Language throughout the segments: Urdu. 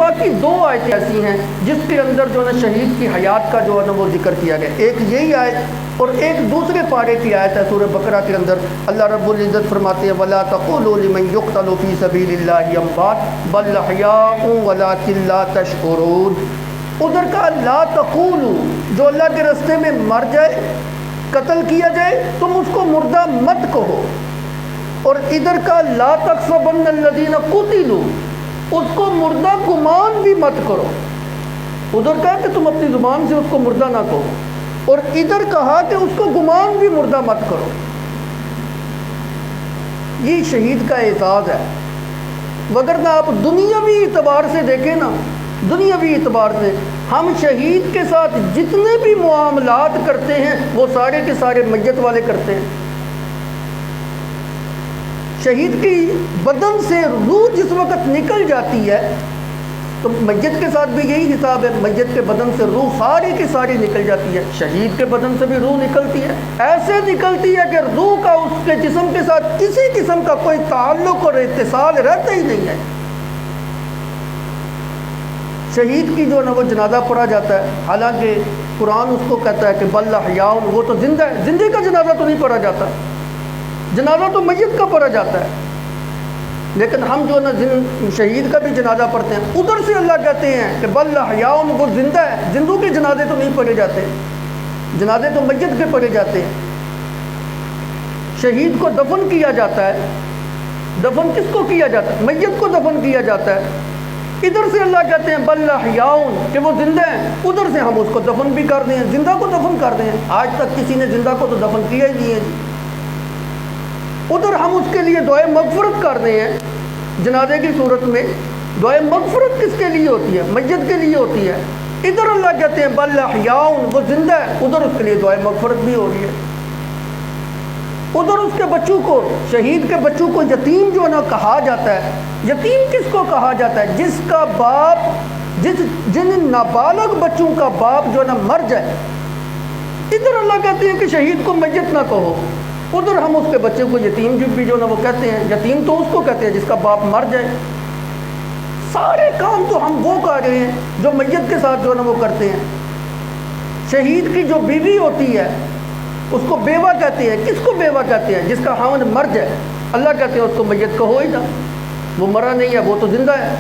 باقی دو آیتیں ایسی ہیں جس کے اندر جو ہے نا شہید کی حیات کا جو ہے نا وہ ذکر کیا گیا. ایک یہی آیت اور ایک دوسرے پارے کی آیت ہے سورہ بقرہ کے اندر. اللہ رب العزت فرماتے ہیں وَلَا تَقُولُوا لِمَن يُقْتَلُ فِي سَبِيلِ اللَّهِ أَمْوَاتٌ بَلْ أَحْيَاءٌ وَلَٰكِن لَّا تَشْعُرُونَ. ادھر کا لا تقولوا جو اللہ کے راستے میں مر جائے قتل کیا جائے تم اس کو مردہ مت کہو, اور ادھر کا لا تحسبن الذین قتلوا اس کو مردہ گمان بھی مت کرو. ادھر کہا کہ تم اپنی زبان سے اس کو مردہ نہ کہو, اور ادھر کہا کہ اس کو گمان بھی مردہ مت کرو. یہ شہید کا اعزاز ہے. وگرنہ آپ دنیاوی اعتبار سے دیکھیں نا, دنیاوی اعتبار سے ہم شہید کے ساتھ جتنے بھی معاملات کرتے ہیں وہ سارے کے سارے میت والے کرتے ہیں. شہید کی بدن سے روح جس وقت نکل جاتی ہے تو میت کے ساتھ بھی یہی حساب ہے, میت کے بدن سے روح ساری کی ساری نکل جاتی ہے. شہید کے بدن سے بھی روح نکلتی ہے, ایسے نکلتی ہے کہ روح کا اس کے جسم کے ساتھ کسی قسم کا کوئی تعلق اور اتصال رہتا ہی نہیں ہے. شہید کی جو ہے نا وہ جنازہ پڑھا جاتا ہے, حالانکہ قرآن اس کو کہتا ہے کہ بل احیاء, وہ تو زندہ ہے, زندے کا جنازہ تو نہیں پڑھا جاتا, جنازہ تو میت کا پڑھا جاتا ہے. لیکن ہم جو ہے نا شہید کا بھی جنازہ پڑھتے ہیں. ادھر سے اللہ کہتے ہیں کہ بل احیاء, وہ زندہ ہے, زندوں کے جنازے تو نہیں پڑھے جاتے, جنازے تو میت کے پڑھے جاتے ہیں. شہید کو دفن کیا جاتا ہے, دفن کس کو کیا جاتا ہے؟ میت کو دفن کیا جاتا ہے. ادھر سے اللہ کہتے ہیں بل احیاء کہ وہ زندہ ہیں, ادھر سے ہم اس کو دفن بھی کر دیں, زندہ کو دفن کر دیں. آج تک کسی نے زندہ کو تو دفن کیا ہی نہیں ہے. ادھر ہم اس کے لیے دعائے مغفرت کر رہے ہیں. جنازے کی صورت میں دعائے مغفرت کس کے لیے ہوتی ہے؟ میت کے لیے ہوتی ہے. ادھر اللہ کہتے ہیں بل احیاء, وہ زندہ ہے, ادھر اس کے لیے دعائے مغفرت بھی ہو رہی ہے. ادھر اس کے بچوں کو, شہید کے بچوں کو یتیم جو ہے نا کہا جاتا ہے. یتیم کس کو کہا جاتا ہے؟ جس کا باپ, جن نابالغ بچوں کا باپ جو ہے نا مر جائے. ادھر اللہ کہتے ہیں کہ شہید کو میت نہ کہو, ادھر ہم اس کے بچے کو یتیم بھی جو نا وہ کہتے ہیں. یتیم تو اس کو کہتے ہیں جس کا باپ مر جائے. سارے کام تو ہم وہ کر رہے ہیں جو میت کے ساتھ جو نا وہ کرتے ہیں. شہید کی جو بیوی ہوتی ہے اس کو بیوہ کہتے ہیں. کس کو بیوہ کہتے ہیں؟ جس کا خاوند مر جائے. اللہ کہتے ہیں اس کو میت کہو ہی نہ, وہ مرا نہیں ہے, وہ تو زندہ ہے.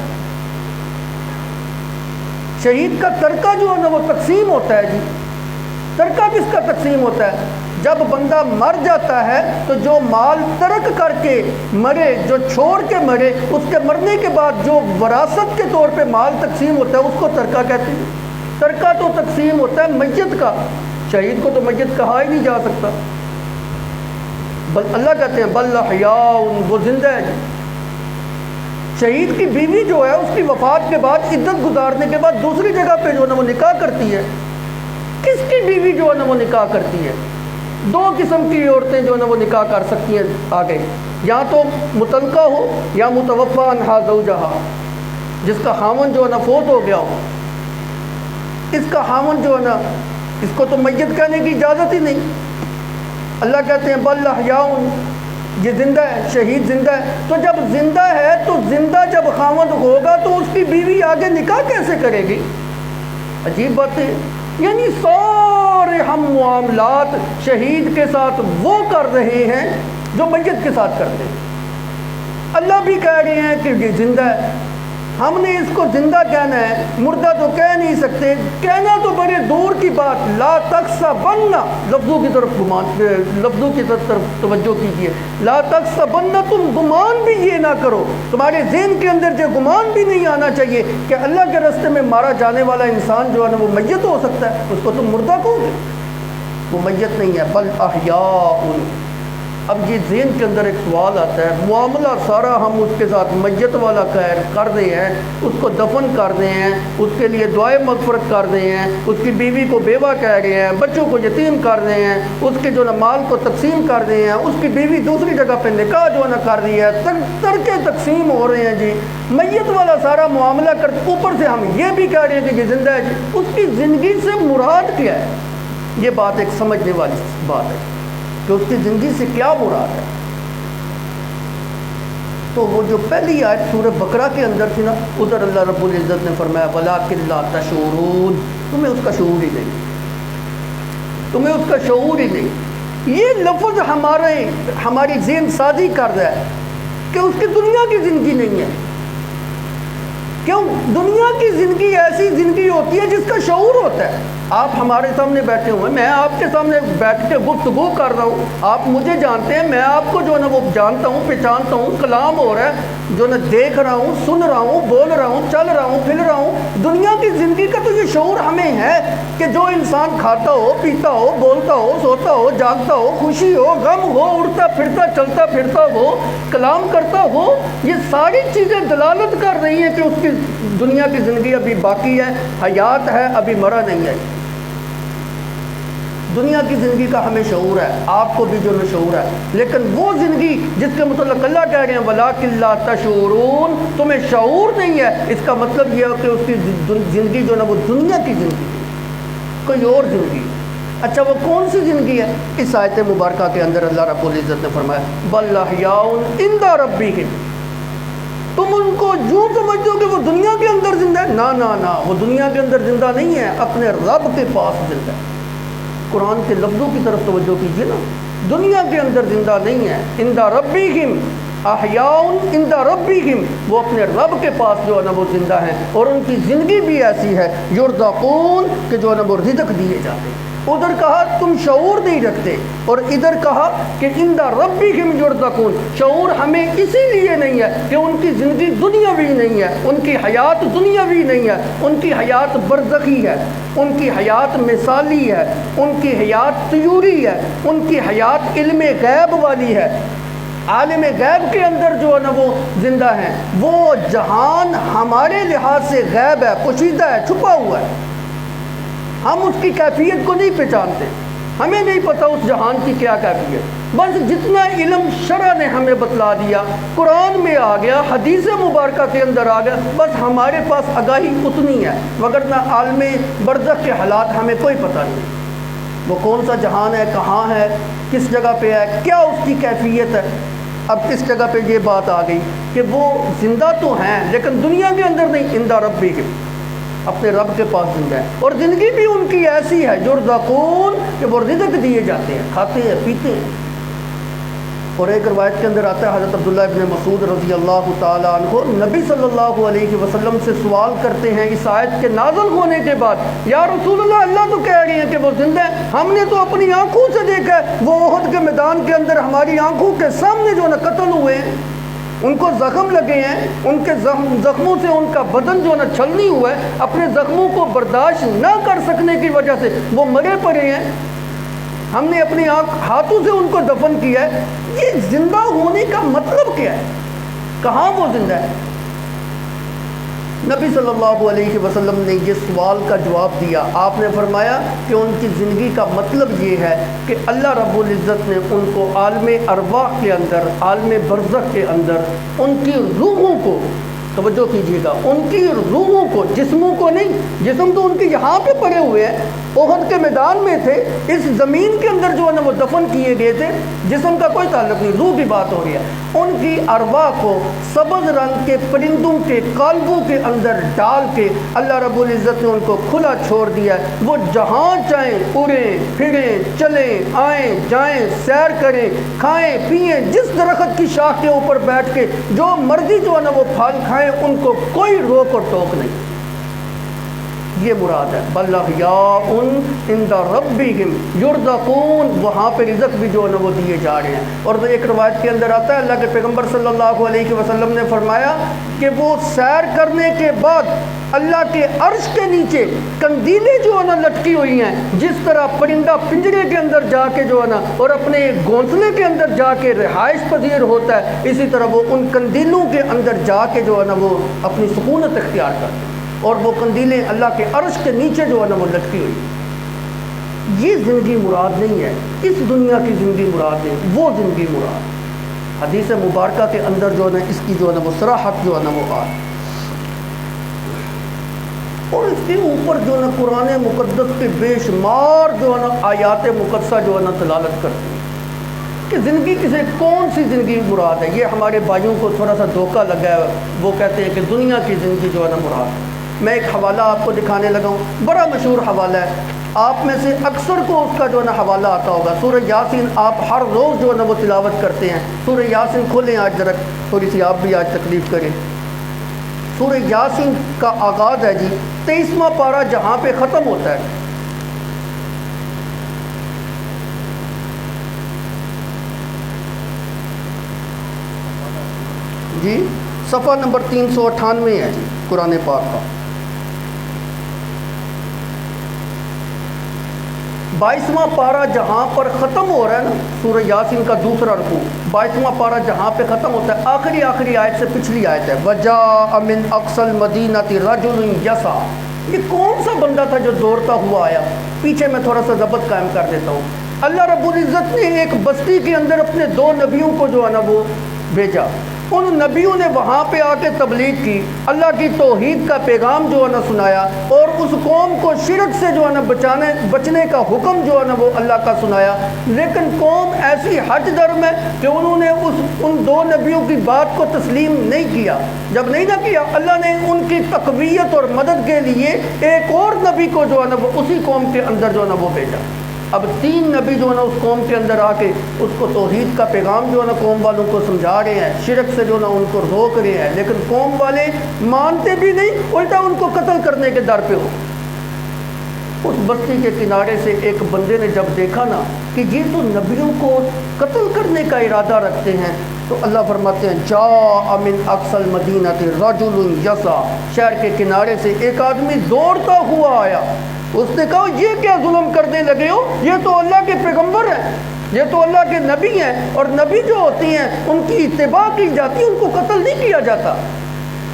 شہید کا ترکہ جو ہے نا وہ تقسیم ہوتا ہے. جی ترکہ کس کا تقسیم ہوتا ہے؟ جب بندہ مر جاتا ہے تو جو مال ترک کر کے مرے, جو چھوڑ کے مرے, اس کے مرنے کے بعد جو وراثت کے طور پہ مال تقسیم ہوتا ہے اس کو ترکہ کہتے ہیں. ترکہ تو تقسیم ہوتا ہے میت کا, شہید کو تو میت کہا ہی نہیں جا سکتا. اللہ کہتے ہیں بل احیاء, وہ زندہ ہے. شہید کی بیوی جو ہے اس کی وفات کے بعد عدت گزارنے کے بعد دوسری جگہ پہ جو ہے نا وہ نکاح کرتی ہے. کس کی بیوی جو ہے نا وہ نکاح کرتی ہے؟ دو قسم کی عورتیں جو ہے نا وہ نکاح کر سکتی ہیں آگے, یا تو مطلقہ ہو یا متوفی عنہا زوجہا, جس کا خاوند جو ہے نا فوت ہو گیا ہو. اس کا خاوند جو ہے نا اس کو تو میت کہنے کی اجازت ہی نہیں. اللہ کہتے ہیں بل احیاء, یہ زندہ ہے, شہید زندہ ہے. تو جب زندہ ہے تو زندہ جب خاوند ہوگا تو اس کی بیوی آگے نکاح کیسے کرے گی؟ عجیب بات ہے. یعنی سارے ہم معاملات شہید کے ساتھ وہ کر رہے ہیں جو میت کے ساتھ کرتے ہیں. اللہ بھی کہہ رہے ہیں کہ یہ زندہ ہے, ہم نے اس کو زندہ کہنا ہے, مردہ تو کہہ نہیں سکتے. کہنا تو بڑے دور کی بات. لا تحسبن, لفظوں کی طرف لفظوں کی طرف توجہ کیجیے. لا تحسبن, تم گمان بھی یہ نہ کرو, تمہارے ذہن کے اندر جو گمان بھی نہیں آنا چاہیے کہ اللہ کے راستے میں مارا جانے والا انسان جو ہے نا وہ میت ہو سکتا ہے. اس کو تم مردہ کہو گے, وہ میت نہیں ہے. بل احیاء. اب یہ ذہن کے اندر ایک سوال آتا ہے, معاملہ سارا ہم اس کے ساتھ میت والا کر رہے ہیں, اس کو دفن کر رہے ہیں, اس کے لیے دعائے مغفرت کر رہے ہیں, اس کی بیوی کو بیوہ کہہ رہے ہیں, بچوں کو یتیم کر رہے ہیں, اس کے جو نا مال کو تقسیم کر رہے ہیں, اس کی بیوی دوسری جگہ پہ نکاح جو نا کر رہی ہے, ترکے تقسیم ہو رہے ہیں. جی میت والا سارا معاملہ کر, اوپر سے ہم یہ بھی کہہ رہے ہیں کہ یہ زندہ ہے. جی اس کی زندگی سے مراد کیا ہے؟ یہ بات ایک سمجھنے والی بات ہے کہ اس کی زندگی سے کیا مراد ہے. تو وہ جو پہلی آیت سورہ بقرہ کے اندر تھی نا، ادھر اللہ رب العزت نے فرمایا وَلَٰكِن لَا تَشْعُرُونَ، تمہیں اس کا شعور ہی نہیں، تمہیں اس کا شعور ہی نہیں۔ یہ لفظ ہماری ذہن سازی کر رہا ہے کہ اس کی دنیا کی زندگی نہیں ہے۔ کیوں؟ دنیا کی زندگی ایسی زندگی ہوتی ہے جس کا شعور ہوتا ہے۔ آپ ہمارے سامنے بیٹھے ہوئے ہیں، میں آپ کے سامنے بیٹھ کے گفتگو کر رہا ہوں، آپ مجھے جانتے ہیں، میں آپ کو جو ہے نا وہ جانتا ہوں، پہچانتا ہوں، کلام ہو رہا ہے جو نا دیکھ رہا ہوں، سن رہا ہوں، بول رہا ہوں، چل رہا ہوں، پھر رہا ہوں۔ دنیا کی زندگی کا تو یہ شعور ہمیں ہے کہ جو انسان کھاتا ہو، پیتا ہو، بولتا ہو، سوتا ہو، جاگتا ہو، خوشی ہو، غم ہو، اڑتا پھرتا چلتا پھرتا ہو، کلام کرتا ہو، یہ ساری چیزیں دلالت کر رہی ہیں کہ اس کی دنیا کی زندگی ابھی باقی ہے، حیات ہے، ابھی مرا نہیں ہے۔ دنیا کی زندگی کا ہمیں شعور ہے، آپ کو بھی جو ہے شعور ہے، لیکن وہ زندگی جس کے متعلق اللہ کہہ رہے ہیں وَلَٰكِن لَا تَشْعُرُونَ، تمہیں شعور نہیں ہے، اس کا مطلب یہ ہے کہ اس کی زندگی جو ہے نا وہ دنیا کی زندگی ہے، کوئی اور زندگی ہے۔ اچھا وہ کون سی زندگی ہے؟ اس آیت مبارکہ کے اندر اللہ رب العزت نے فرمایا بَلْ أَحْيَاءٌ عِندَ رَبِّهِمْ، تم ان کو یوں سمجھتے ہو کہ وہ دنیا کے اندر زندہ ہے، نہ، وہ دنیا کے اندر زندہ نہیں ہے، اپنے رب کے پاس زندہ ہے۔ قرآن کے لفظوں کی طرف توجہ کیجیے نا، دنیا کے اندر زندہ نہیں ہے۔ عند ربہم احیاء عند ربہم، وہ اپنے رب کے پاس جو ہے نا وہ زندہ ہیں، اور ان کی زندگی بھی ایسی ہے یرزقون کہ جو ہے نا وہ رزق دیے جاتے ہیں۔ ادھر کہا تم شعور نہیں رکھتے، اور ادھر کہا کہ عند ربہم یرزقون، شعور ہمیں اسی لیے نہیں ہے کہ ان کی زندگی دنیاوی نہیں ہے، ان کی حیات دنیاوی نہیں ہے، ان کی حیات برزخی ہے، ان کی حیات مثالی ہے، ان کی حیات طیوری ہے، ان کی حیات علم غیب والی ہے۔ عالم غیب کے اندر جو ہے نا وہ زندہ ہیں، وہ جہان ہمارے لحاظ سے غیب ہے، پوشیدہ ہے، چھپا ہوا ہے، ہم اس کی کیفیت کو نہیں پہچانتے، ہمیں نہیں پتہ اس جہان کی کیا کیفیت۔ بس جتنا علم شرع نے ہمیں بتلا دیا، قرآن میں آ گیا، حدیث مبارکہ کے اندر آ گیا، بس ہمارے پاس آگاہی اتنی ہے، وگرنہ عالم برزخ کے حالات ہمیں کوئی پتہ نہیں، وہ کون سا جہان ہے، کہاں ہے، کس جگہ پہ ہے، کیا اس کی کیفیت ہے۔ اب اس جگہ پہ یہ بات آ گئی کہ وہ زندہ تو ہیں لیکن دنیا کے اندر نہیں، عند ربہم، اپنے رب کے پاس زندہ ہے، اور زندگی بھی ان کی ایسی ہے یرزقون کہ وہ رزق دیے جاتے ہیں، کھاتے ہیں، پیتے ہیں۔ اور ایک روایت کے اندر آتا ہے حضرت عبداللہ ابن مسعود رضی اللہ تعالیٰ عنہ نبی صلی اللہ علیہ وسلم سے سوال کرتے ہیں اس آیت کے نازل ہونے کے بعد، یا رسول اللہ، اللہ تو کہہ رہی ہیں کہ وہ زندہ ہیں، ہم نے تو اپنی آنکھوں سے دیکھا ہے، وہ احد کے میدان کے اندر ہماری آنکھوں کے سامنے جو نا قتل ہوئے ہیں، ان کو زخم لگے ہیں، ان کے زخموں سے ان کا بدن جو نا چھلنی ہوا ہے، اپنے زخموں کو برداشت نہ کر سکنے کی وجہ سے وہ مرے پڑے ہیں، ہم نے اپنی ہاتھوں سے ان کو دفن کیا ہے۔ یہ زندہ ہونے کا مطلب کیا ہے؟ کہاں وہ زندہ ہے؟ نبی صلی اللہ علیہ وسلم نے یہ سوال کا جواب دیا، آپ نے فرمایا کہ ان کی زندگی کا مطلب یہ ہے کہ اللہ رب العزت نے ان کو عالم ارواح کے اندر، عالم برزخ کے اندر ان کی روحوں کو، توجہ کیجیے گا، ان کی روحوں کو، جسموں کو نہیں، جسم تو ان کے یہاں پہ پڑے ہوئے ہیں، احد کے میدان میں تھے، اس زمین کے اندر جو ہے نا وہ دفن کیے گئے تھے، جسم کا کوئی تعلق نہیں، روح کی بات ہو رہی ہے، ان کی ارواح کو سبز رنگ کے پرندوں کے قالبوں کے اندر ڈال کے اللہ رب العزت نے ان کو کھلا چھوڑ دیا ہے، وہ جہاں چاہیں اڑیں پھریں چلیں آئیں جائیں، سیر کریں، کھائیں پیئیں، جس درخت کی شاخ کے اوپر بیٹھ کے جو مرضی جو ہے نا وہ پھل کھائیں، ان کو کوئی روک اور ٹوک نہیں۔ یہ مراد ہے بل احیاء عند ربہم یرزقون، وہاں پہ رزق بھی جو ہے نا وہ دیے جا رہے ہیں۔ اور ایک روایت کے اندر آتا ہے اللہ کے پیغمبر صلی اللہ علیہ وسلم نے فرمایا کہ وہ سیر کرنے کے بعد اللہ کے عرش کے نیچے قندیلیں جو ہے نا لٹکی ہوئی ہیں، جس طرح پرندہ پنجرے کے اندر جا کے جو ہے نا اور اپنے گھونسلے کے اندر جا کے رہائش پذیر ہوتا ہے، اسی طرح وہ ان قندیلوں کے اندر جا کے جو ہے نا وہ اپنی سکونت اختیار کرتے ہیں، اور وہ قندیلیں اللہ کے عرش کے نیچے جو ہے نا وہ لٹکی ہوئی۔ یہ زندگی مراد نہیں ہے، اس دنیا کی زندگی مراد نہیں، وہ زندگی مراد۔ حدیث مبارکہ کے اندر جو ہے نا اس کی جو ہے نا وہ صراحت جو ہے نا وہ آ، اور اس کے اوپر جو ہے نا قرآن مقدس کے بے شمار جو ہے نا آیات مقدسہ جو ہے نا دلالت کرتی ہیں کہ زندگی کسے کون سی زندگی مراد ہے؟ یہ ہمارے بھائیوں کو تھوڑا سا دھوکہ لگا ہے، وہ کہتے ہیں کہ دنیا کی زندگی جو ہے نا مراد۔ میں ایک حوالہ آپ کو دکھانے لگا ہوں، بڑا مشہور حوالہ ہے، آپ میں سے اکثر کو اس کا جو ہے نا حوالہ آتا ہوگا۔ سورہ یاسین آپ ہر روز جو ہے نا وہ تلاوت کرتے ہیں۔ سورہ یاسین کھولیں آج ذرا، تھوڑی سی آپ بھی آج تکلیف کریں۔ سورہ یاسین کا آغاز ہے جی 23واں پارہ جہاں پہ ختم ہوتا ہے، جی صفحہ نمبر 398 ہے جی قرآن پاک کا۔ 22واں پارہ جہاں پر ختم ہو رہا ہے نا، سورہ یاسین کا دوسرا رکوع، 22واں پارہ جہاں پہ ختم ہوتا ہے، آخری آیت سے پچھلی آیت ہے، وَجَاءَ مِنْ أَقْصَى الْمَدِينَةِ رَجُلٌ يَسْعَىٰ۔ یہ کون سا بندہ تھا جو دوڑتا ہوا آیا؟ پیچھے میں تھوڑا سا ضبط قائم کر دیتا ہوں۔ اللہ رب العزت نے ایک بستی کے اندر اپنے 2 نبیوں کو جو ہے نا وہ بھیجا، ان نبیوں نے وہاں پہ آ کے تبلیغ کی، اللہ کی توحید کا پیغام جو ہے نا سنایا، اور اس قوم کو شرک سے جو ہے نا بچنے کا حکم جو ہے نا وہ اللہ کا سنایا۔ لیکن قوم ایسی ہٹ درم ہے کہ انہوں نے ان 2 نبیوں کی بات کو تسلیم نہیں کیا۔ جب نہیں نہ کیا، اللہ نے ان کی تقویت اور مدد کے لیے ایک اور نبی کو جو ہے نا وہ اسی قوم کے اندر جو ہے نا وہ بھیجا۔ اب 3 نبی جو ہے نا اس قوم کے اندر آ کے اس کو توحید کا پیغام جو ہے نا قوم والوں کو سمجھا رہے ہیں، شرک سے جو ہے نا ان کو روک رہے ہیں، لیکن قوم والے مانتے بھی نہیں، الٹا ان کو قتل کرنے کے در پہ ہو۔ اس بستی کے کنارے سے ایک بندے نے جب دیکھا نا کہ یہ تو نبیوں کو قتل کرنے کا ارادہ رکھتے ہیں، تو اللہ فرماتے ہیں جاء من اقصى المدینۃ رجل یسعیٰ، شہر کے کنارے سے ایک آدمی دوڑتا ہوا آیا۔ اس نے کہا یہ کیا ظلم کرنے لگے ہو؟ یہ تو اللہ کے پیغمبر ہیں، یہ تو اللہ کے نبی ہیں، اور نبی جو ہوتی ہیں ان کی اتباع کی جاتی ہے، ان کو قتل نہیں کیا جاتا۔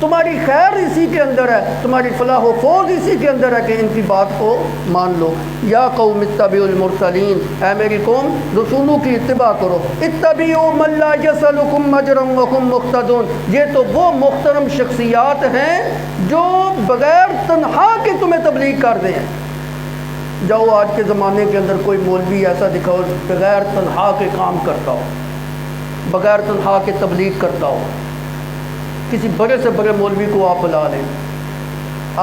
تمہاری خیر اسی کے اندر ہے، تمہاری فلاح و فوز اسی کے اندر ہے کہ ان کی بات کو مان لو۔ یا قوم اتبعوا المرسلین، اے میری قوم رسولوں کی اتباع کرو۔ اتبعوا من لا یسألکم اجرا وهم مقتدون، یہ تو وہ محترم شخصیات ہیں جو بغیر تنخواہ کے تمہیں تبلیغ کر دیں۔ جاؤ آج کے زمانے کے اندر کوئی مولوی ایسا دکھاؤ بغیر تنخواہ کے کام کرتا ہو، بغیر تنخواہ کے تبلیغ کرتا ہو۔ کسی بڑے سے بڑے مولوی کو آپ بلا لیں،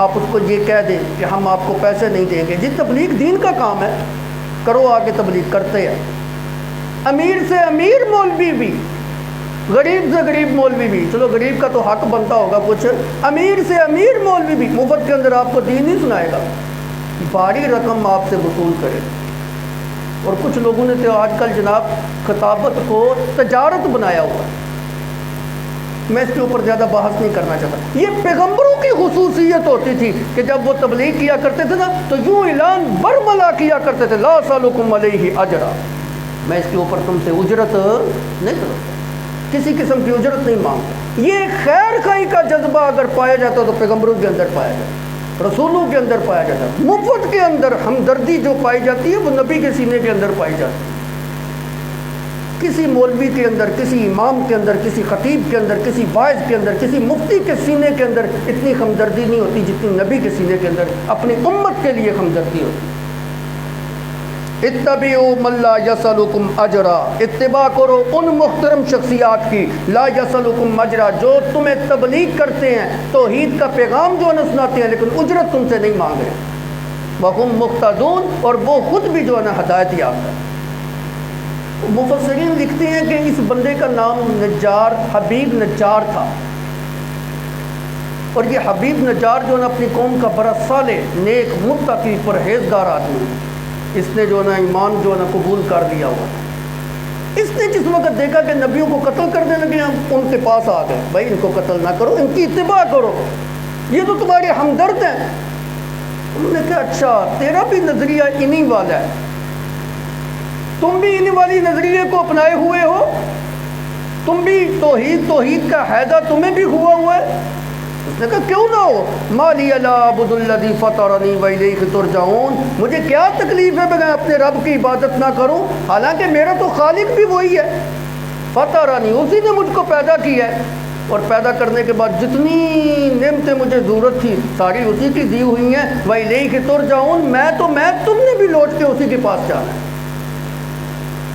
آپ اس کو یہ کہہ دیں کہ ہم آپ کو پیسے نہیں دیں گے، جی تبلیغ دین کا کام ہے، کرو آگے تبلیغ کرتے ہیں۔ امیر سے امیر مولوی بھی، غریب سے غریب مولوی بھی، چلو غریب کا تو حق بنتا ہوگا کچھ، امیر سے امیر مولوی بھی مفت کے اندر آپ کو دین نہیں سنائے گا، بڑی رقم آپ سے وصول کرے۔ اور کچھ لوگوں نے تو آج کل جناب خطابت کو تجارت بنایا ہوا ہے۔ میں اس کے اوپر زیادہ بحث نہیں کرنا چاہتا۔ یہ پیغمبروں کی خصوصیت ہوتی تھی کہ جب وہ تبلیغ کیا کرتے تھے نا تو یوں اعلان برملا کیا کرتے تھے، لا سألکم علیہ اجرا، میں اس کے اوپر تم سے اجرت نہیں کروں، کسی قسم کی اجرت نہیں مانگتا۔ یہ خیر خواہی کا جذبہ اگر پایا جاتا تو پیغمبروں کے اندر پایا جاتا، رسولوں کے اندر پایا جاتا۔ مفت کے اندر ہمدردی جو پائی جاتی ہے وہ نبی کے سینے کے اندر پائی جاتی ہے۔ کسی مولوی کے اندر، کسی امام کے اندر، کسی خطیب کے اندر، کسی واعظ کے اندر، کسی مفتی کے سینے کے اندر اتنی ہمدردی نہیں ہوتی جتنی نبی کے سینے کے اندر اپنی امت کے لیے ہمدردی ہوتی۔ اتبعوا من لا یسألکم اجرا، اتباع کرو ان محترم شخصیات کی، لا یسألکم اجرا، جو تمہیں تبلیغ کرتے ہیں، توحید کا پیغام جو ہے سناتے ہیں، لیکن اجرت تم سے نہیں مانگ رہے، وہم مقتدون، اور وہ خود بھی جو ہے نا ہدایت یافتہ ہے۔ مفسرین لکھتے ہیں کہ اس بندے کا نام نجار، حبیب نجار تھا، اور یہ حبیب نجار جو ہے نا اپنی قوم کا بڑا صالح، نیک، متقی، پرہیزگار آدمی، اس نے جو ہے نا ایمان جو ہے نا قبول کر لیا ہوا۔ اس نے جس وقت دیکھا کہ نبیوں کو قتل کرنے لگے ہیں، ان کے پاس آ گئے، بھائی ان کو قتل نہ کرو، ان کی اتباع کرو، یہ تو تمہارے ہمدرد ہیں۔ انہوں نے کہا اچھا تیرا بھی نظریہ انہی والا ہے، تم بھی انہی والی نظریے کو اپنائے ہوئے ہو، تم بھی توحید کا حیدہ تمہیں بھی ہوا ہے۔ اس نے کہا کیوں نہ ہو، ما لی لا اعبد الذی فطرنی والیہ ترجعون، مجھے کیا تکلیف ہے میں اپنے رب کی عبادت نہ کروں، حالانکہ میرا تو خالق بھی وہی ہے، فطرنی، اسی نے مجھ کو پیدا کیا ہے، اور پیدا کرنے کے بعد جتنی نعمتیں مجھے ضرورت تھی ساری اسی کی دی ہوئی ہیں، والیہ ترجعون، میں تم نے بھی لوٹ کے اسی کے پاس جانا ہے۔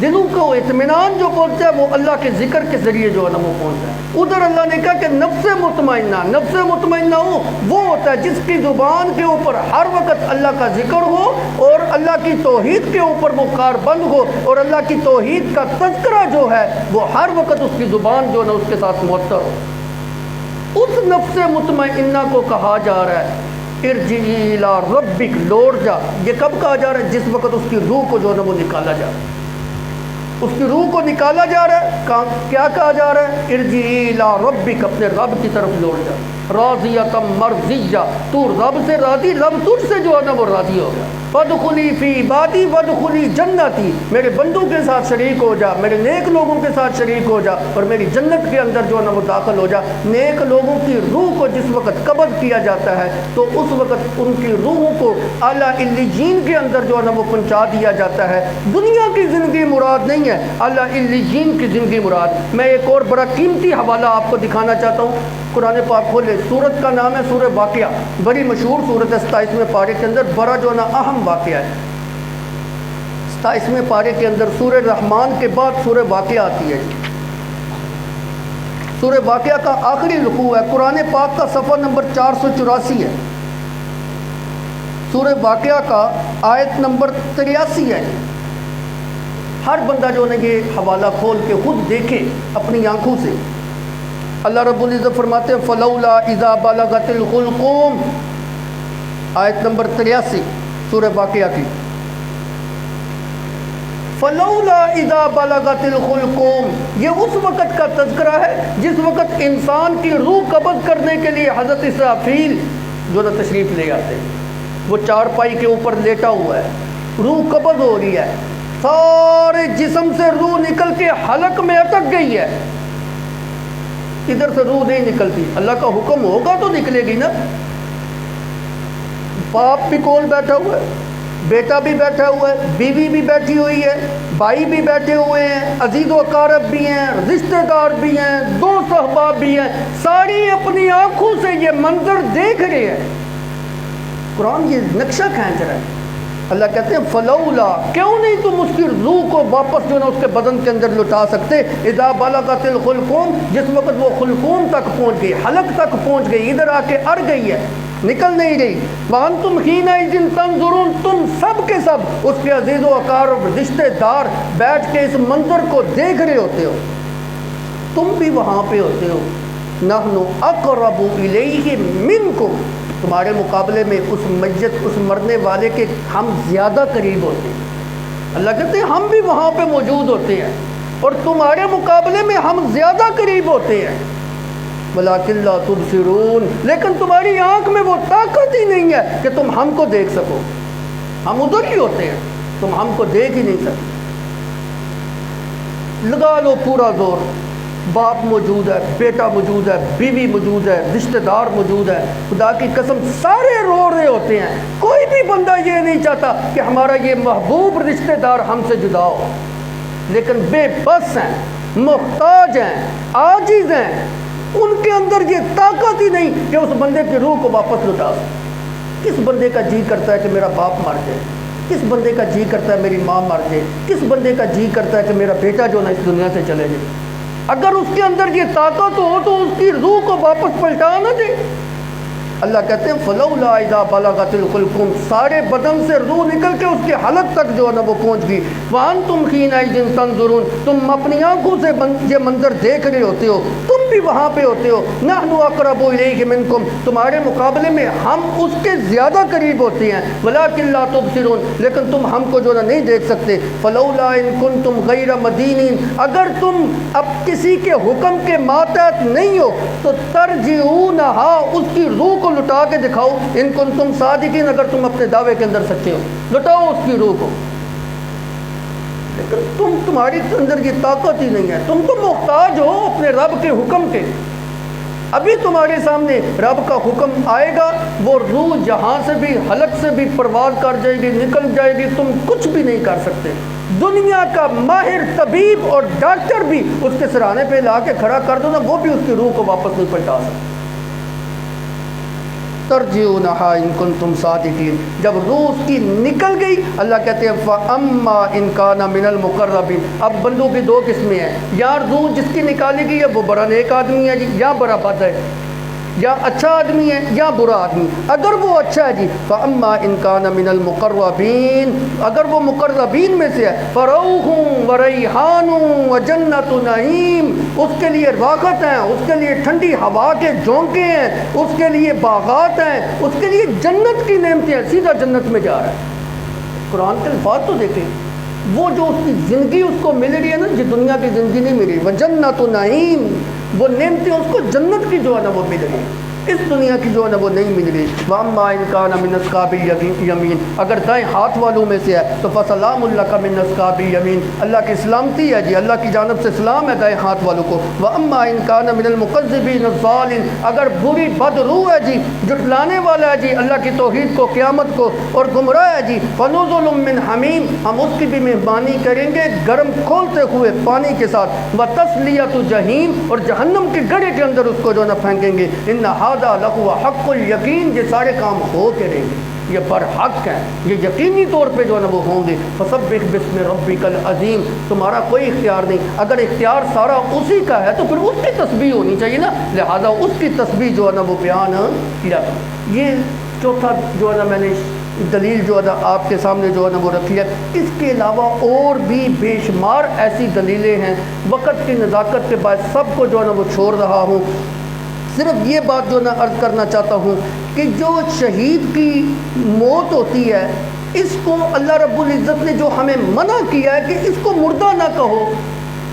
دلوں کو اطمینان جو پہنچتا ہے وہ اللہ کے ذکر کے ذریعے جو ہے نا وہ پہنچتا ہے۔ ادھر اللہ نے کہا کہ نفس مطمئنہ ہو وہ ہوتا ہے جس کی زبان کے اوپر ہر وقت اللہ کا ذکر ہو اور اللہ کی توحید کے اوپر وہ کاربند ہو اور اللہ کی توحید کا تذکرہ جو ہے وہ ہر وقت اس کی زبان جو ہے نا اس کے ساتھ معطر ہو۔ اس نفس مطمئنہ کو کہا جا رہا ہے ارجعی الی ربک، لوٹ جا۔ یہ کب کہا جا رہا ہے؟ جس وقت اس کی روح کو جو ہے نا وہ نکالا جا رہا ہے، اس کی روح کو نکالا جا رہا ہے۔ کیا کہا جا رہا ہے؟ ارجعی الی ربک، اپنے رب کی طرف لوٹ جا، راضیۃ مرضیہ، تو رب سے راضی، رب تجھ سے جو ہے نا وہ راضی ہو گیا۔ فادخلی فی عبادی وادخلی جنتی، میرے بندوں کے ساتھ شریک ہو جا، میرے نیک لوگوں کے ساتھ شریک ہو جا اور میری جنت کے اندر جو ہے نا وہ داخل ہو جا۔ نیک لوگوں کی روح کو جس وقت قبض کیا جاتا ہے تو اس وقت ان کی روحوں کو اعلیٰ علیین کے اندر جو ہے نا وہ پہنچا دیا جاتا ہے۔ دنیا کی زندگی مراد نہیں ہے، اعلیٰ علیین کی زندگی مراد۔ میں ایک اور بڑا قیمتی حوالہ آپ کو دکھانا چاہتا ہوں، قرآن پاک کھولے، سورت کا نام ہے سورہ واقعہ، بڑی مشہور سورت ہے، 27ویں پارے کے اندر بڑا جو ہے نا اہم واقعہ ہے۔ 27ویں پارے کے اندر سورہ رحمان کے بعد سورہ واقعہ آتی ہے۔ سورہ واقعہ کا آخری رکوع ہے، قرآن پاک کا صفحہ نمبر 484 ہے، سورہ واقعہ کا آیت نمبر 83 ہے۔ ہر بندہ جو ہے نا یہ حوالہ کھول کے خود دیکھے اپنی آنکھوں سے۔ اللہ رب العزت فرماتے ہیں فلولا اذا بلغت الحلقوم، آیت نمبر 83 سورہ واقعہ کی۔ فلولا اذا بلغت الحلقوم، یہ اس وقت کا تذکرہ ہے جس وقت انسان کی روح قبض کرنے کے لیے حضرت اسرافیل جو نا تشریف لے آتے ہیں۔ وہ چارپائی کے اوپر لیٹا ہوا ہے، روح قبض ہو رہی ہے، سارے جسم سے روح نکل کے حلق میں اٹک گئی ہے، ادھر سے روح نہیں نکلتی، اللہ کا حکم ہوگا تو نکلے گی نا۔ باپ بھی کول بیٹھا ہوا ہے، بیٹا بھی بیٹھا ہوا ہے، بیوی بھی بیٹھی ہوئی ہے، بھائی بھی بیٹھے ہوئے ہیں، عزیز و اقارب بھی ہیں، رشتہ دار بھی ہیں، دوست احباب بھی ہیں، ساری اپنی آنکھوں سے یہ منظر دیکھ رہے ہیں۔ قرآن یہ نقشہ کھینچ رہا ہے۔ اللہ کہتے ہیں فلولا، کیوں نہیں تم اس کی روح کو واپس جو ہے نا اس کے بدن کے اندر لٹا سکتے؟ اذا بلغت الحلقوم، جس وقت وہ حلقوم تک پہنچ گئی، حلق تک پہنچ گئی، ادھر آ کے اڑ گئی ہے، نکل نہیں رہی۔ وانتم حینئذ تنظرون، تم سب کے سب اس کے عزیز و اقارب رشتہ دار بیٹھ کے اس منظر کو دیکھ رہے ہوتے ہو، تم بھی وہاں پہ ہوتے ہو۔ نحن اقرب الیہ منکم، تمہارے مقابلے میں اس میت، اس مرنے والے کے ہم زیادہ قریب ہوتے ہیں۔ اللہ کہتے ہیں ہم بھی وہاں پہ موجود ہوتے ہیں اور تمہارے مقابلے میں ہم زیادہ قریب ہوتے ہیں۔ ولیکن لا تبصرون، لیکن تمہاری آنکھ میں وہ طاقت ہی نہیں ہے کہ تم ہم کو دیکھ سکو، ہم ادھر ہی ہوتے ہیں، تم ہم کو دیکھ ہی نہیں سکتے۔ لگا لو پورا زور، باپ موجود ہے، بیٹا موجود ہے، بیوی موجود ہے، رشتہ دار موجود ہے، خدا کی قسم سارے رو رہے ہوتے ہیں، کوئی بھی بندہ یہ نہیں چاہتا کہ ہمارا یہ محبوب رشتہ دار ہم سے جدا ہو، لیکن بے بس ہیں، محتاج ہیں، عاجز ہیں، ان کے اندر یہ طاقت ہی نہیں کہ اس بندے کی روح کو واپس لوٹا سکے۔ کس بندے کا جی کرتا ہے کہ میرا باپ مر جائے؟ کس بندے کا جی کرتا ہے میری ماں مر جائے؟ کس بندے کا جی کرتا ہے کہ میرا بیٹا جو نا اس دنیا سے چلے جائے؟ اگر اس کے اندر یہ طاقت ہو تو اس کی روح کو واپس پلٹا نہ دے۔ اللہ کہتے ہیں فلولا اذا بلغت الحلقوم، سارے بدن سے روح نکل کے اس کے حلق تک جو ہے نا وہ پہنچ گئی۔ وانتم حینئذ تنظرون، تم اپنی آنکھوں سے یہ منظر دیکھ رہے ہوتے ہو، تم بھی وہاں پہ ہوتے ہو۔ نحن اقرب الیہ منکم، تمہارے مقابلے میں ہم اس کے زیادہ قریب ہوتے ہیں۔ ولکن لا تبصرون، لیکن تم ہم کو جو ہے نہیں دیکھ سکتے۔ فلولا ان کنتم غیر مدینین، اگر تم اب کسی کے حکم کے ماتحت نہیں ہو تو ترجعونہا، اس کی روح کو لٹا کے دکھاؤ، ان کنتم صادقین، اگر تم اپنے دعوے کے اندر سچے ہو، لٹاؤ اس کی روح کو۔ لیکن تمہاری اندر یہ طاقت ہی نہیں ہے، تم تو محتاج ہو اپنے رب کے حکم کے۔ ابھی تمہارے سامنے رب کا حکم آئے گا، وہ روح جہاں سے بھی، حلق سے بھی پرواز کر جائے گی، نکل جائے گی، تم کچھ بھی نہیں کر سکتے۔ دنیا کا ماہر طبیب اور ڈاکٹر بھی اس کے سرانے پہ لا کے کھڑا کر دو نا، وہ بھی اس کی روح کو واپس نہیں پلٹا سکتے۔ ترجعونہا ان کنتم صادقین. جب روح اس کی نکل گئی اللہ کہتے ہیں فاما ان کان من المقربین. اب بندوں کی دو قسمیں ہیں، یا روح جس کی نکالی گئی ہے وہ بڑا نیک آدمی ہے جی، یا بڑا بد ہے، یا اچھا آدمی ہے یا برا آدمی. اگر وہ اچھا ہے جی فاما ان کان من المقربین، اگر وہ مقربین میں سے ہے فروح وریحان وجنت نعیم، اس کے لیے راحت ہیں، اس کے لیے ٹھنڈی ہوا کے جھونکے ہیں، اس کے لیے باغات ہیں، اس کے لیے جنت کی نعمتیں ہیں، سیدھا جنت میں جا رہا ہے. قرآن کے الفاظ تو دیکھیں، وہ جو اس کی زندگی اس کو مل رہی ہے نا، یہ دنیا کی زندگی نہیں ملی. وجنت نعیم، وہ نعمتیں اس کو جنت کی جو ہے نا وہ مل رہی ہیں، اس دنیا کی جو ہے نا وہ نہیں مل رہی. واما ان کان من اصحاب الیمین، اگر دائیں ہاتھ والوں میں سے ہے تو فسلام لک من اصحاب الیمین، اللہ کی سلامتی ہے جی، اللہ کی جانب سے سلام ہے دائیں ہاتھ والوں کو. واما ان کان من المکذبین الضالین، اگر بری بد روح ہے جی، جھٹلانے والا ہے جی اللہ کی توحید کو، قیامت کو، اور گمراہ ہے جی فنزل من حمیم، ہم اس کی بھی مہمانی کریں گے گرم کھولتے ہوئے پانی کے ساتھ. وتصلیۃ جحیم، اور جہنم کے گڑھے کے اندر اس کو جو ہے نا پھینکیں گے. ان لہو حق الیقین، یہ سارے کام ہو کے رہیں گے، یہ برحق ہیں، یہ یقینی طور پہ جو ہے نا وہ ہوں گے. فسبح باسم ربک العظیم، تمہارا کوئی اختیار نہیں. اگر اختیار سارا اسی کا ہے تو پھر اس کی تسبیح ہونی چاہیے نا، لہذا اس کی تسبیح جو ہے نا وہ بیان کیا. یہ چوتھا جو ہے نا میں نے دلیل جو ہے نا آپ کے سامنے جو ہے نا وہ رکھی ہے. اس کے علاوہ اور بھی بے شمار ایسی دلیلیں ہیں، وقت کی نزاکت کے باعث سب کو جو ہے نا وہ چھوڑ رہا ہوں. صرف یہ بات جو نا عرض کرنا چاہتا ہوں کہ جو شہید کی موت ہوتی ہے، اس کو اللہ رب العزت نے جو ہمیں منع کیا ہے کہ اس کو مردہ نہ کہو،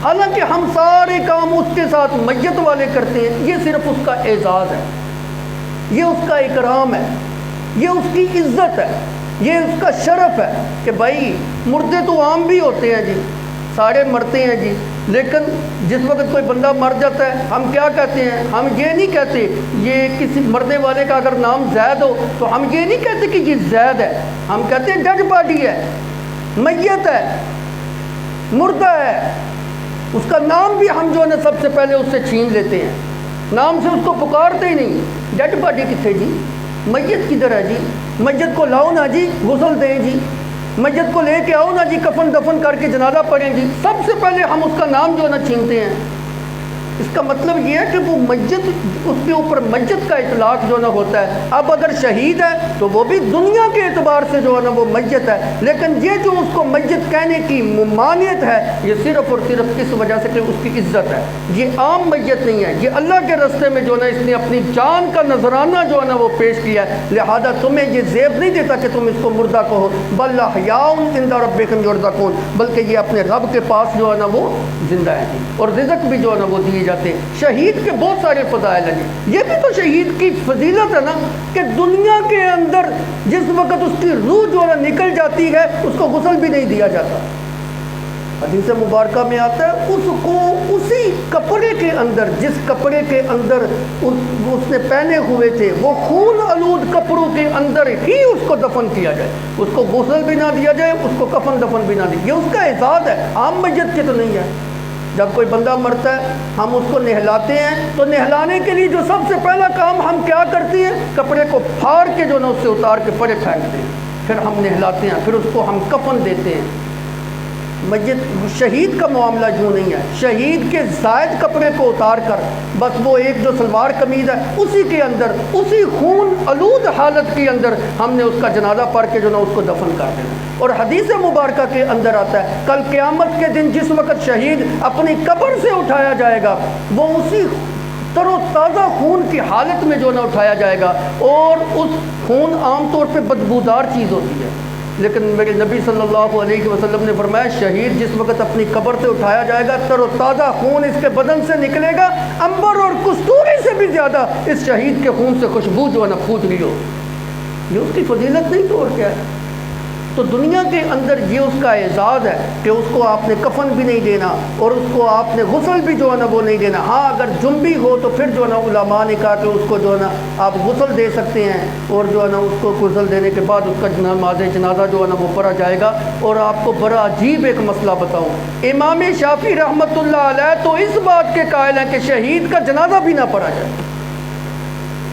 حالانکہ ہم سارے کام اس کے ساتھ میت والے کرتے ہیں. یہ صرف اس کا اعزاز ہے، یہ اس کا اکرام ہے، یہ اس کی عزت ہے، یہ اس کا شرف ہے کہ بھائی مردے تو عام بھی ہوتے ہیں جی، سارے مرتے ہیں جی. لیکن جس وقت کوئی بندہ مر جاتا ہے ہم کیا کہتے ہیں؟ ہم یہ نہیں کہتے یہ کسی مرنے والے کا اگر نام زید ہو تو ہم یہ نہیں کہتے کہ یہ زید ہے، ہم کہتے ہیں ڈیڈ باڈی ہے، میت ہے، مردہ ہے. اس کا نام بھی ہم جو ہے نا سب سے پہلے اس سے چھین لیتے ہیں، نام سے اس کو پکارتے ہی نہیں. ڈیڈ باڈی کتنے جی؟ میت کدھر ہے جی؟ میت کو لاؤ نا جی، غسل دیں جی، میت کو لے کے آؤ نا جی، کفن دفن کر کے جنازہ پڑھیں جی. سب سے پہلے ہم اس کا نام جو ہے نا چھینتے ہیں. اس کا مطلب یہ ہے کہ وہ میت، اس کے اوپر میت کا اطلاق جو نا ہوتا ہے. اب اگر شہید ہے تو وہ بھی دنیا کے اعتبار سے جو ہے نا وہ میت ہے، لیکن یہ جو اس کو میت کہنے کی ممانعت ہے یہ صرف اور صرف اس وجہ سے کہ اس کی عزت ہے. یہ عام میت نہیں ہے، یہ اللہ کے راستے میں جو ہے نا اس نے اپنی جان کا نذرانہ جو ہے نا وہ پیش کیا ہے. لہذا تمہیں یہ زیب نہیں دیتا کہ تم اس کو مردہ کہو. بل احیاء عند ربہم یرزقون، بلکہ یہ اپنے رب کے پاس جو ہے نا وہ زندہ ہے اور رزق بھی جو ہے نا وہ دیے جاتے ہیں. شہید کے بہت سارے فضائل ہیں، یہ بھی تو شہید کی فضیلت ہے نا کہ دنیا کے اندر جس وقت اس کی روح جو ہے نکل جاتی ہے اس کو غسل بھی نہیں دیا جاتا. حدیث مبارکہ میں آتا ہے اس کو اسی کپڑے کے اندر، جس کپڑے کے اندر اس نے پہنے ہوئے تھے، وہ خون آلود کپڑوں کے اندر ہی اس کو دفن کیا جائے، اس کو غسل بھی نہ دیا جائے، اس کو کفن دفن بھی نہ دیا. یہ اس کا اعزاز ہے، عام میت کے تو نہیں ہے. جب کوئی بندہ مرتا ہے ہم اس کو نہلاتے ہیں تو نہلانے کے لیے جو سب سے پہلا کام ہم کیا کرتے ہیں؟ کپڑے کو پھاڑ کے جو نا اس سے اتار کے پرے پھینکتے ہیں، پھر ہم نہلاتے ہیں، پھر اس کو ہم کفن دیتے ہیں. میت شہید کا معاملہ یوں نہیں ہے. شہید کے زائد کپڑے کو اتار کر بس وہ ایک جو سلوار قمیض ہے اسی کے اندر، اسی خون آلود حالت کے اندر ہم نے اس کا جنازہ پڑھ کے جو نا اس کو دفن کر دینا. اور حدیث مبارکہ کے اندر آتا ہے کل قیامت کے دن جس وقت شہید اپنی قبر سے اٹھایا جائے گا وہ اسی تر و تازہ خون کی حالت میں جو نہ اٹھایا جائے گا. اور اس خون عام طور پہ بدبودار چیز ہوتی ہے، لیکن میرے نبی صلی اللہ علیہ وسلم نے فرمایا شہید جس وقت اپنی قبر سے اٹھایا جائے گا تر و تازہ خون اس کے بدن سے نکلے گا، عنبر اور کستوری سے بھی زیادہ اس شہید کے خون سے خوشبو جو ہے نا پھوٹ رہی ہو. یہ اس کی فضیلت نہیں تو اور کیا ہے. تو دنیا کے اندر یہ اس کا اعزاز ہے کہ اس کو آپ نے کفن بھی نہیں دینا اور اس کو آپ نے غسل بھی جو ہے نا وہ نہیں دینا. ہاں اگر جنبی ہو تو پھر جو ہے نا علماء نے کہا کہ اس کو جو ہے نا آپ غسل دے سکتے ہیں اور جو ہے نا اس کو غسل دینے کے بعد اس کا نماز جنازہ جو ہے نا وہ پڑھا جائے گا. اور آپ کو بڑا عجیب ایک مسئلہ بتاؤں، امام شافعی رحمۃ اللہ علیہ تو اس بات کے قائل ہیں کہ شہید کا جنازہ بھی نہ پڑھا جائے.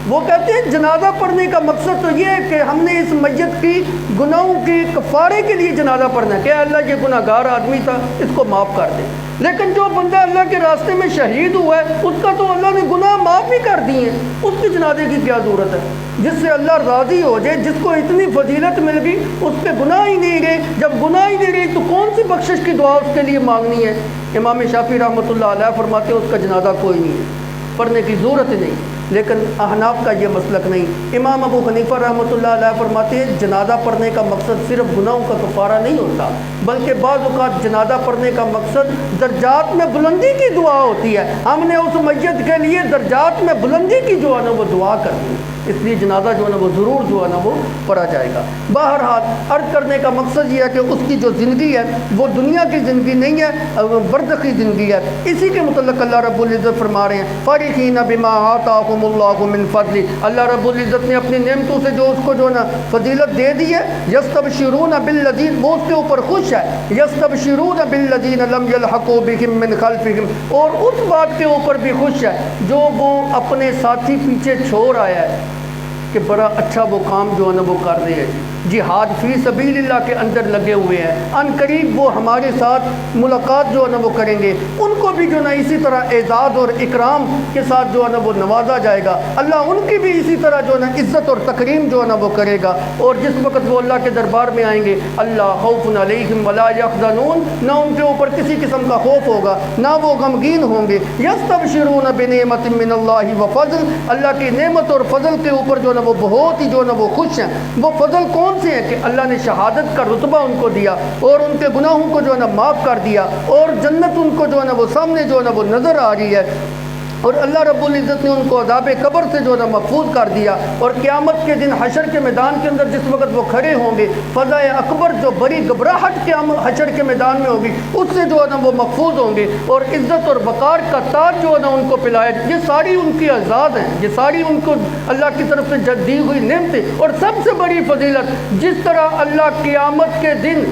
وہ کہتے ہیں جنازہ پڑھنے کا مقصد تو یہ ہے کہ ہم نے اس میت کی گناہوں کے کفارے کے لیے جنازہ پڑھنا ہے کہ اللہ یہ گناہ گار آدمی تھا، اس کو معاف کر دے۔ لیکن جو بندہ اللہ کے راستے میں شہید ہوا ہے اس کا تو اللہ نے گناہ معاف بھی کر دیے ہیں، اس کی جنازے کی کیا ضرورت ہے؟ جس سے اللہ راضی ہو جائے، جس کو اتنی فضیلت مل گئی، اس پہ گناہ ہی نہیں رہے۔ جب گناہ ہی نہیں رہے تو کون سی بخشش کی دعا اس کے لیے مانگنی ہے؟ امام شافعی رحمۃ اللہ علیہ فرماتے ہیں اس کا جنازہ کوئی نہیں ہے، پڑھنے کی ضرورت ہی نہیں۔ لیکن احناف کا یہ مسلک نہیں۔ امام ابو حنیفہ رحمۃ اللہ علیہ فرماتے ہیں جنازہ پڑھنے کا مقصد صرف گناہوں کا کفارہ نہیں ہوتا، بلکہ بعض اوقات جنازہ پڑھنے کا مقصد درجات میں بلندی کی دعا ہوتی ہے۔ ہم نے اس میت کے لیے درجات میں بلندی کی جو ہے نا وہ دعا کرنی، اس لیے جنازہ جو ہے نا وہ ضرور جو ہے نا وہ پڑھا جائے گا۔ بہرحال عرض کرنے کا مقصد یہ ہے کہ اس کی جو زندگی ہے وہ دنیا کی زندگی نہیں ہے، برزخی زندگی ہے۔ اسی کے متعلق اللہ رب العزت فرما رہے ہیں فارحین بما آتاہم اللہ من فضل، اللہ رب العزت نے اپنی نعمتوں سے جو اس کو جو ہے نا فضیلت دے دی ہے، یستبشرون بالذین، وہ اس کے اوپر خوش ہے، یستبشرون بالذین لم یلحقوا بہم من خلفہم، اور اس بات کے اوپر بھی خوش ہے جو وہ اپنے ساتھی پیچھے چھوڑ آیا ہے کہ بڑا اچھا وہ کام جو ہے نا وہ کر رہے ہیں، جہاد فی سبیل اللہ کے اندر لگے ہوئے ہیں، ان قریب وہ ہمارے ساتھ ملاقات جو ہے نا وہ کریں گے، ان کو بھی جو ہے نا اسی طرح اعزاز اور اکرام کے ساتھ جو ہے نا وہ نوازا جائے گا، اللہ ان کی بھی اسی طرح جو ہے نا عزت اور تکریم جو ہے نا وہ کرے گا۔ اور جس وقت وہ اللہ کے دربار میں آئیں گے، اللہ خوف علیہم ولا یحزنون، نہ ان کے اوپر کسی قسم کا خوف ہوگا، نہ وہ غمگین ہوں گے، یستبشرون بنعمت من اللہ وفضل، اللہ کی نعمت اور فضل کے اوپر جو ہے نا وہ بہت ہی جو ہے نا وہ خوش ہیں۔ وہ فضل کون سے ہیں کہ اللہ نے شہادت کا رتبہ ان کو دیا اور ان کے گناہوں کو جو ہے نا معاف کر دیا، اور جنت ان کو جو ہے نا وہ سامنے جو ہے نا وہ نظر آ رہی ہے، اور اللہ رب العزت نے ان کو عذاب قبر سے جو ہے نا محفوظ کر دیا، اور قیامت کے دن حشر کے میدان کے اندر جس وقت وہ کھڑے ہوں گے، فضا اکبر جو بڑی گھبراہٹ حشر کے میدان میں ہوگی اس سے جو ہے نا وہ محفوظ ہوں گے، اور عزت اور وقار کا تاج جو ہے نا ان کو پلایا۔ یہ ساری ان کی اعزاز ہیں، یہ ساری ان کو اللہ کی طرف سے دی ہوئی نعمتیں، اور سب سے بڑی فضیلت جس طرح اللہ قیامت کے دن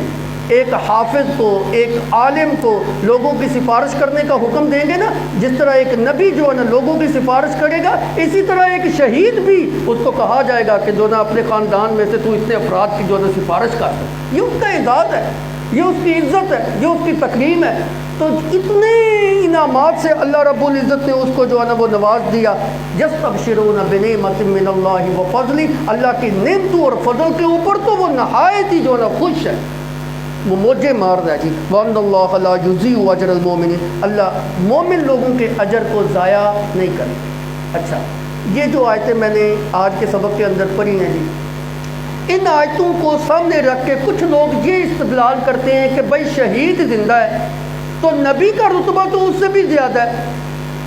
ایک حافظ کو، ایک عالم کو لوگوں کی سفارش کرنے کا حکم دیں گے نا، جس طرح ایک نبی جو ہے نا لوگوں کی سفارش کرے گا، اسی طرح ایک شہید بھی اس کو کہا جائے گا کہ جو نا اپنے خاندان میں سے تو اتنے افراد کی جو ہے نا سفارش کر دے۔ یہ اس کا اعزاز ہے، یہ اس کی عزت ہے، یہ اس کی تکریم ہے۔ تو اتنے انعامات سے اللہ رب العزت نے اس کو جو ہے نا وہ نواز دیا۔ یستبشرون بنعمت من اللہ وفضل، اللہ کی نعمتوں اور فضل کے اوپر تو وہ نہایت ہی جو ہے نا خوش ہے، وہ موجے مار رہا ہے جی۔ وَأَنَّ اللَّهَ لَا يُضِيعُ أَجْرَ الْمُؤْمِنِينَ، اللہ مومن لوگوں کے اجر کو ضائع نہیں کرے۔ اچھا، یہ جو آیتیں میں نے آج کے سبق کے اندر پڑھی ہیں جی، ان آیتوں کو سامنے رکھ کے کچھ لوگ یہ استدلال کرتے ہیں کہ بھائی شہید زندہ ہے تو نبی کا رتبہ تو اس سے بھی زیادہ ہے،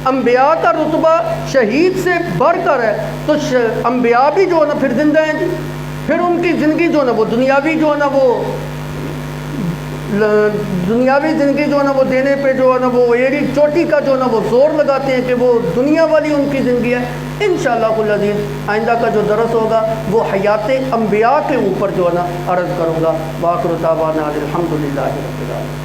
انبیاء کا رتبہ شہید سے بڑھ کر ہے، تو انبیاء بھی جو ہے نا پھر زندہ ہیں جی، پھر ان کی زندگی جو ہے نا وہ دنیاوی جو ہے نا وہ دنیاوی زندگی جو ہے نا وہ دینے پہ جو ہے نا وہ ایڑی چوٹی کا جو ہے نا وہ زور لگاتے ہیں کہ وہ دنیا والی ان کی زندگی ہے۔ انشاءاللہ العزیز آئندہ کا جو درس ہوگا وہ حیات انبیاء کے اوپر جو ہے نا عرض کروں گا۔ وآخر دعوانا الحمدللہ رب العالمین۔